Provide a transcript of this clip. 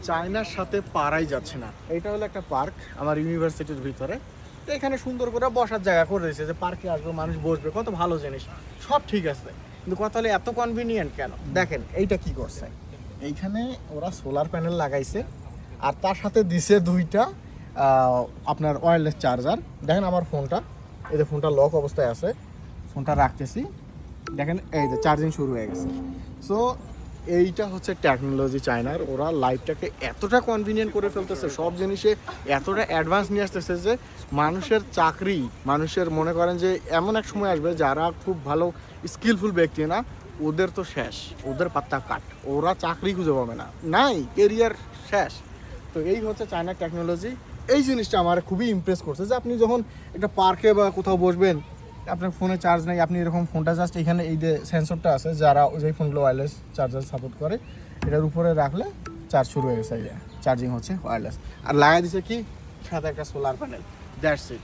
চায়নার সাথে পারাই যাচ্ছে না। এইটা হলো একটা পার্ক আমার ইউনিভার্সিটির ভিতরে। তো এখানে সুন্দর করে বসার জায়গা করে দিয়েছে, যে পার্কে আসবে মানুষ বসবে, কত ভালো জিনিস, সব ঠিক আছে। কিন্তু কথা হলে এত কনভিনিয়েন্ট কেন? দেখেন এইটা কি করছে, এইখানে ওরা সোলার প্যানেল লাগাইছে আর তার সাথে দিছে দুইটা আপনার ওয়্যারলেস চার্জার। দেখেন আমার ফোনটা, এই যে ফোনটা লক অবস্থায় আছে, ফোনটা রাখতেছি, দেখেন এই যে চার্জিং শুরু হয়ে গেছে। সো এইটা হচ্ছে টেকনোলজি চায়নার। ওরা লাইফটাকে এতটা কনভিনিয়েন্ট করে ফেলতেছে, সব জিনিসে এতটা অ্যাডভান্স নিয়ে আসতেছে যে মানুষের চাকরি, মানুষের মনে করেন যে এমন এক সময় আসবে যারা খুব ভালো স্কিলফুল ব্যক্তি না, ওদের তো শেষ, ওদের পাত্তা কাট, ওরা চাকরি খুঁজে পাবে না, নাই, কেরিয়ার শেষ। তো এই হচ্ছে চায়নার টেকনোলজি। এই জিনিসটা আমার খুবই ইমপ্রেস করছে, যে আপনি যখন একটা পার্কে বা কোথাও বসবেন, আপনার ফোনে চার্জ নেই, আপনি এরকম ফোনটা জাস্ট এখানে এই যে সেন্সরটা আছে, যারা যেই ফোনগুলো ওয়্যারলেস চার্জার সাপোর্ট করে, এটার উপরে রাখলে চার্জ শুরু হয়ে গেছে, চার্জিং হচ্ছে ওয়্যারলেস। আর লাগাই দিচ্ছে কি সাথে একটা সোলার প্যানেল, দ্যাটস ইট।